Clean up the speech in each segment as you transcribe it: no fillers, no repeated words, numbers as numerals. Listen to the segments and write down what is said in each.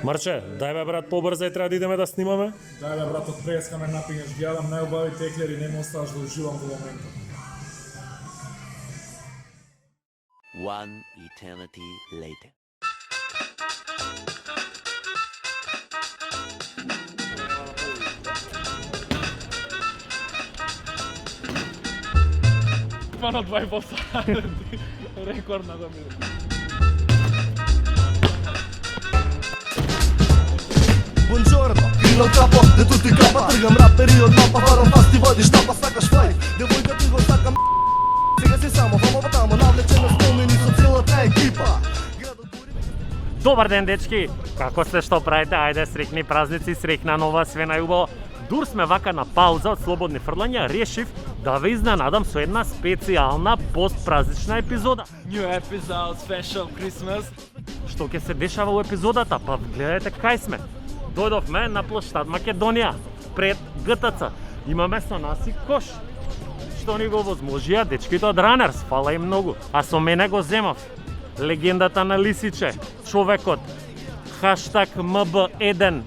Марче, дај бе брат, побрзај, треба да идеме да снимаме. Дај бе брат, од преска ме напињаш, гледам најубави теклери, не ме оставаш да уживам во моментот. One eternity later. Мано 2,5 рекорд на добро. Buongiorno, grillo al capo, de tutti capa, trgam raperi od mapa, varam vas ti vodiš tapa, sakaš fight, devojka ti go saka Сега си само, vamo pa tamo, navlečeno spomeni su целата екипа. Добар ден, дечки! Како сте, што правите? Ајде, срекни празници, срекна нова, све најубаво. Дур сме вака на пауза од слободни фрлања, решив да ве изненадам со една специјална постпразнична епизода. New episode, special Christmas. Што ќе се дешава во епизодата? Па гледате кај сме. Дојдовме на площад Македонија, пред ГТЦ. Имаме со нас и кош, што ни го возможија дечките од Ранерс, фала им многу. А со мене го земав легендата на Лисиче, човекот, хаштаг МБ1.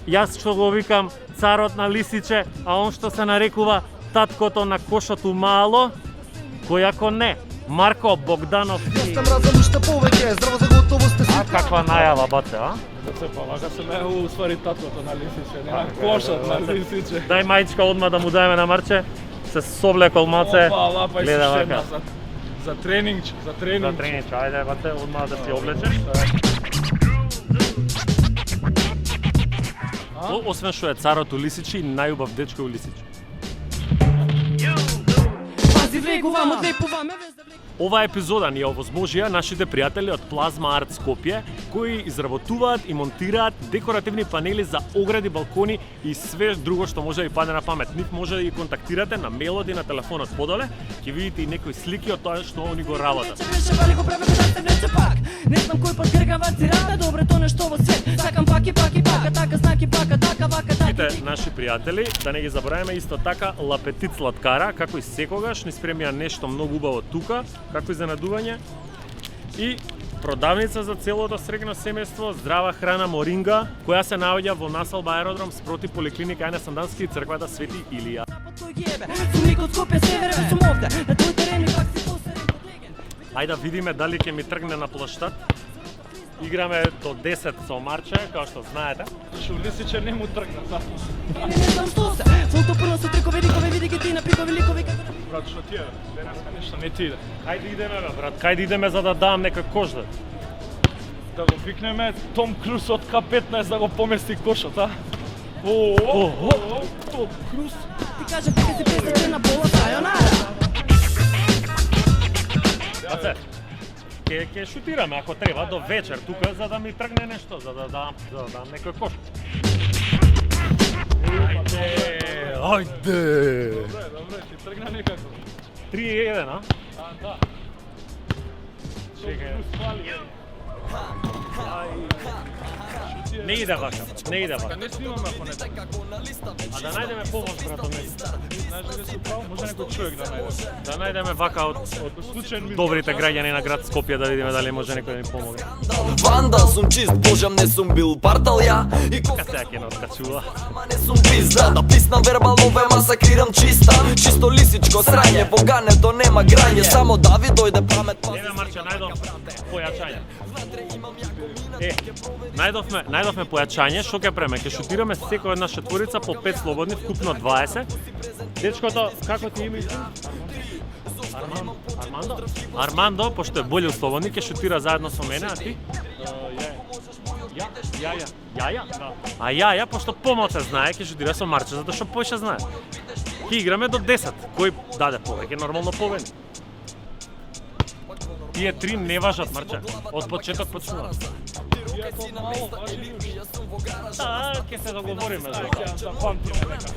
Јас што го викам царот на Лисиче, а он што се нарекува таткото на кошото мало, кој ако не, Марко Богданов. Јас сам разум уште повеќе, здраво за готово сте си. А каква најава, бате, а? Да се па, вака се не уствари таткото на Лисиче, не на кошот на Лисиче. Дај мајчка одма да му дајме на Марче, се соблекол маце, Опа, лапа и гледа се вака. за тренинг, за тренинг. За тренинг, ајде, бате, одма да си облечеш. Освен што е царот у Лисичи, најубав дечко у Лисичи. Пази влегува, му длепуваме без да влегува. Ова епизода ни ја овозможија нашите пријатели од Плазма Арт Скопје, кои изработуваат и монтираат декоративни панели за огради, балкони и све друго што може да ви падне на памет. Нив може да ги контактирате на мејлот и на телефонот подоле, ќе видите и некои слики од тоа што они го работат. Влече, вали го праве да се влече пак. Не знам кој пат гргава цирата, добре то нешто во свет. Сакам пак и пак и пак, а така знаки пак, а така вака така. Сите наши пријатели, да не ги забравяме исто така Лапетит сладкара, како и секогаш ни спремија нешто многу убаво тука, како изненадување. И продавница за целото средно семејство, здрава храна Моринга, која се наоѓа во населба Аеродром спроти поликлиника Ајна Сандански и црквата Свети Илија. Тој ги ебе, сумник од Скопје, севере, сум овде. На тој терен и пак си посерен подлеген. Ајде да видиме дали ќе ми тргне на площад. Играме до 10 со Марче, како што знаете. Што Лисиче не му тргна, затоа. Не знам што се. Фолто пуно со трикови, рикови, види ги ти на прикови, ликови, како да... Брат, што ти е? Денеска нешто не ти иде. Кај да идеме, бе, брат? Кај да идеме за да дам нека кожда? Да го викнеме Том Круз од К-15 да го помести кошот, а? Том Круз. Ти кажа, ти си пресечен на пола сајонара. Баце, ќе шутираме ако треба до вечер тука за да ми тргне нешто, за да дам некој кош. Ајде! Добре, ти тргна некако. 3-1, а? Да. Чекај. Круз фали. Не иде вака, не иде вака. Не снимаме ако не така. А да најдеме помош, брато, не. Знаеш дека се право, може некој човек да најде. Да најдеме вака од Случајен ми. добрите граѓани на град Скопје да видиме дали може некој да ни помогне. Вандал сум чист, божам не сум бил партал ја и Така сега ќе откачува. ама не сум пизда да писнам вербалове масакрирам чиста чисто лисичко срање во гането нема грање само да ви дојде памет Еве Марче, најдов појачање. Најдовме појачање, што ќе преме? Ќе шутираме секоја една четворица по 5 слободни, вкупно 20. Дечкото, како ти име? Армандо, пошто е боле слободни, ќе шутира заедно со мене, а ти? Јаја? Да. А Јаја, пошто помалце знае, ќе шутира со Марче, затоа што поише знае. Ќе играме до 10, кој даде повеќе, нормално победи. Тие три не важат, Марче. Од почеток почнува. Да, ќе се договориме за тоа.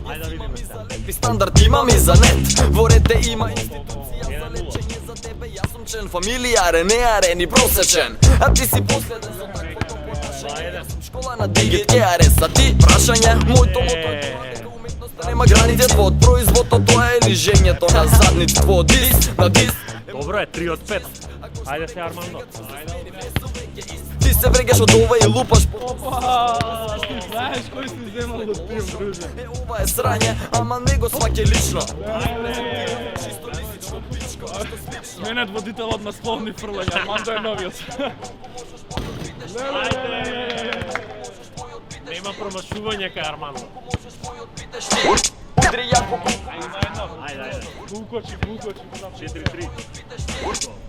Ајде да видиме сега. Какви стандард имам и за нет во рете има институција за лечење за тебе јас сум член фамилијарен не арен и просечен а ти си последен со такво понашање сум школа на дигит КРС а ти прашање моето мото е уметноста нема граници твојот производот тоа е лижењето на задництво дис на дис Добро е, 3 од 5. Ајде се Армандо. Ти се врегаш од ова и лупаш по... Опа! Ти знаеш кој си земал од тим, друже? Ова е срање, ама не го сваќа лично. Менет водителот на словни фрлања, Армандо е новиот. Нема промашување кај Армандо. Удри јако, Ајде. Букочи. 4-3.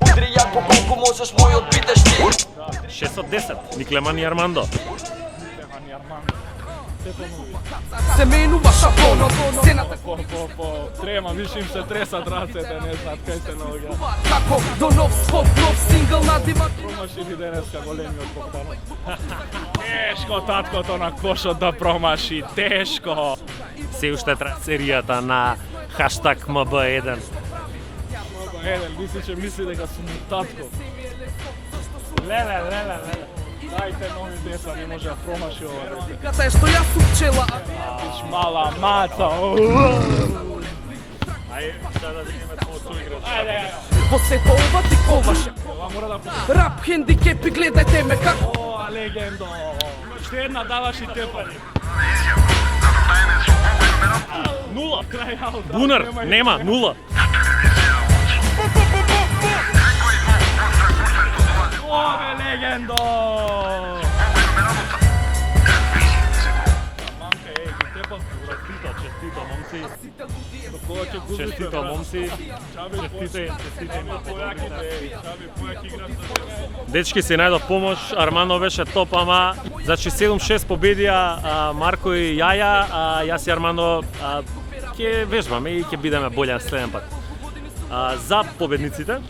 удри јако, колку можеш мојот питеш ти. 6 од 10. Никлеман и Армандо. се менува шаблонот, сцената По трема, виш им се тресат рацете, не знаат кај се наоѓа. како до нов скоп, нов сингл надима. Промашили денеска големиот коптанот. Тешко таткото на кошот да промаши, тешко. Се уште трае серијата на хаштаг #MB1. Мисли дека сум му татко. Леле. Дајте нови деца, не може да промаши ова. Ката е што јас сум пчела, Виж мала маца. Ајде, сега да видиме тоа суиграч. во сето ова ти коваше. Ова мора да... Рап хендикепи, гледајте ме како. О, легендо. Уште една даваш и тепани. 0 крај аута. Бунар, нема, 0. Ове легендо. Мамка, ги тепав. Честито, момци. Кога ќе губите, Честито, брат? момци. Чаби, Честите. Чаби, појаки играч за тебе. Дечки си најдов помош, Армандо беше топ, ама значи 7-6 победија Марко и Јаја, јас и Армандо ќе вежбаме и ќе бидеме болја следен пат. За победниците,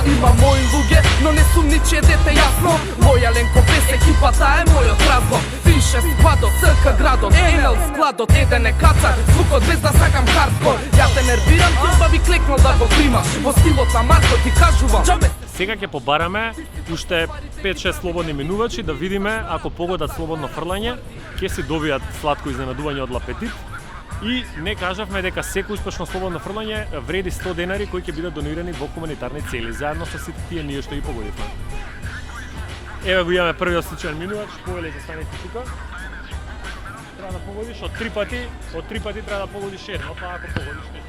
Има мои луѓе, но не сум ничие дете јасно. Лојален ко без екипата е мојот разлог. Више складот, ЦК градот, НЛ складот, еден е кацар, звукот без да сакам хардкор. Ја те нервирам, турба би клекнал да го примаш. Во стилот на Марко ти кажувам, џабе сега ќе побараме уште 5-6 слободни минувачи да видиме ако погодат слободно фрлање, ќе си добијат сладко изненадување од Лапетит. И не кажавме дека секој успешно слободно фрлање вреди 100 денари кои ќе бидат донирани во хуманитарни цели, заедно со сите тие ние што ги погодивме. Еве го имаме првиот случаен минувач, повеле за станете тука. Треба да погодиш од 3 пати треба да погодиш едно, па ако погодиш не.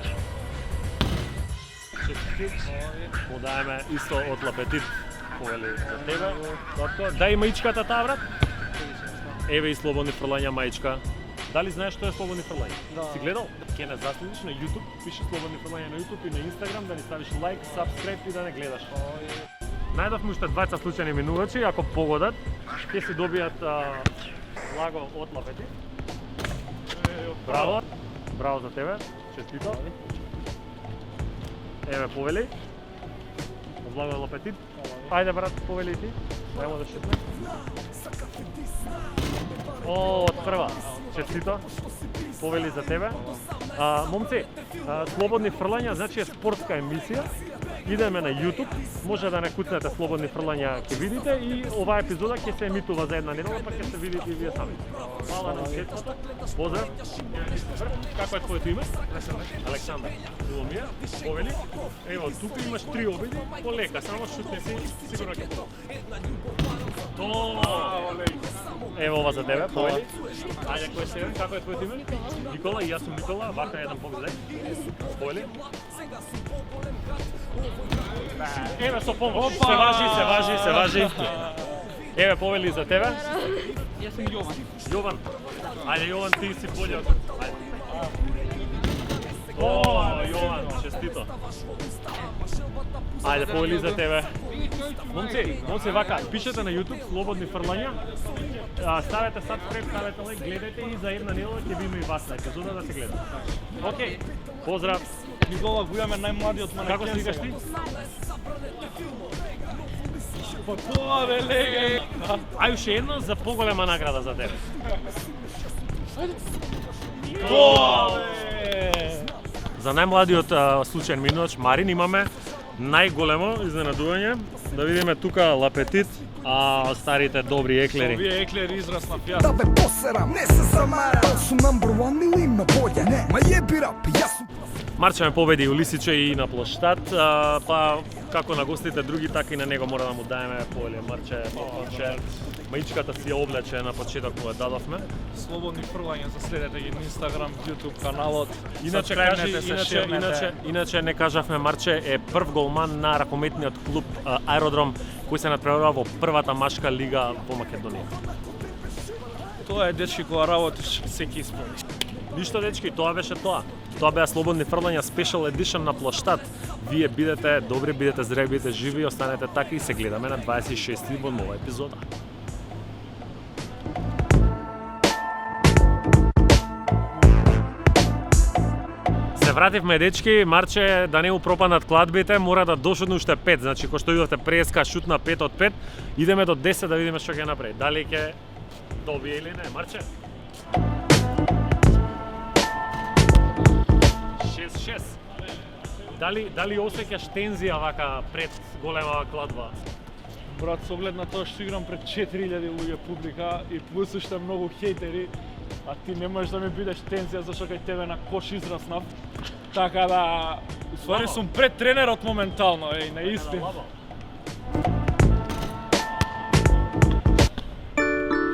Подаеме исто од Лапетит, повели за тебе. Татко, дај маичката таа брат. Еве и слободни фрлања маичка. Дали знаеш што е слободни фрлања? Си гледал? Ке не заследиш на YouTube, пише слободни фрлања на YouTube и на Instagram, да ни ставиш лайк, сабскрайб и да не гледаш. Најдовме уште 20 случајни минувачи, ако погодат, ќе си добијат лаго од Лапетит. Браво! Браво за тебе, честито. Еве повели. Од лаго од Лапетит. Ајде брат, повели ти. Ајмо да шутне. О, од прва. Честито. Повели за тебе. Момци, слободни фрлања значи е спортска емисија. Идеме на YouTube, може да не куцнете слободни фрлања, ќе видите и оваа епизода ќе се емитува за една недела, па ќе се видите и вие сами. Фала на сетството. Поздрав. Како е твоето име? Александар. Мило ми е. Повели. Ево, тука имаш 3 обиди, полека, само шутне си, сигурно ќе тоа. Ево ова за тебе, повели. Ајде, кој се како е твоето име? Никола, и јас сум Никола, вака еден поглед. Повели. Еве со помош. Се важи. Еве повели за тебе. Јас сум Јован. Јован. Ајде Јован, ти си боле од... О, Јован, честито. Ајде повели за тебе. Момци, вака, пишете на YouTube слободни фрлања. Ставете сабскрайб, ставете лайк, гледајте и за една недела ќе видиме и вас на епизода да се гледа. Океј. Поздрав. Никола, го имаме најмладиот манекен. Како се викаш ти? Па тоа бе легенда. Ај уште едно за поголема награда за тебе. Тоа бе. За најмладиот случаен минувач Марин имаме најголемо изненадување. Да видиме тука Лапетит, старите добри еклери. Овие еклери израз на Да пјата. бе посерам, не се замарам. Сум number one или има боље? Не, ма јеби рап, јас сум Марче ме победи у Лисиче и на площад, па како на гостите други, така и на него мора да му даеме поле. Марче, че маичката си ја облече на почеток му ја дадовме. Слободни фрлања, заследете ги на Инстаграм, YouTube каналот. Иначе иначе не кажавме, Марче е прв голман на ракометниот клуб Аеродром кој се натпреварува во првата машка лига во Македонија. Тоа е дечки кога работиш, секи исполни. Ништо дечки, тоа беше тоа. Тоа беа слободни фрлања Special Edition на площад. Вие бидете добри, бидете здрави, бидете живи, останете така и се гледаме на 26 во нова епизода. Се вративме, дечки, Марче, да не упропаднат кладбите, мора да дошудне уште 5, значи кој што идовте преска шутна 5 од 5, идеме до 10 да видиме што ќе направи. Дали ќе добие или не, Марче? 6-6. Дали осеќаш тензија вака пред голема кладба? Брат, со оглед на тоа што играм пред 4000 луѓе публика и плюс уште многу хейтери, а ти не можеш да ми бидеш тензија зашто кај тебе на кош израснав. Така да, уствари сум пред тренерот моментално, наистина.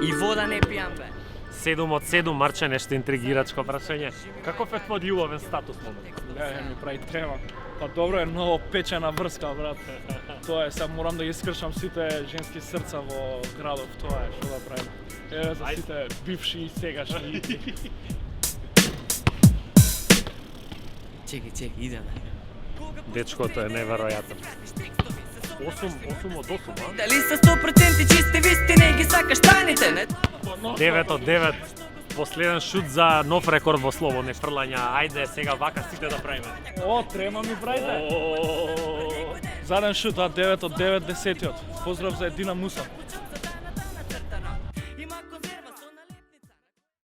И вода не пијам, бе. 7 од 7, Марче, нешто интригирачко прашање. Каков е твојот љубовен статус момент? Не ми прави трема. Па добро е, ново печена врска, брат. Тоа е, сега морам да ги скршам сите женски срца во градов, тоа е, што да правим. Еве за сите бивши и сегашни. Чекај, идеме. Дечкото е неверојатно. 8 од 8, а? Дали са 100% чисти, ви сте не ги сакаш таните, не? 9 од 9. Последен шут за нов рекорд во слободни фрлања. Ајде сега вака сите да правиме. О, трема ми правите. Заден шут, 9 од 9, 10-тиот. Поздрав за Едина Муса.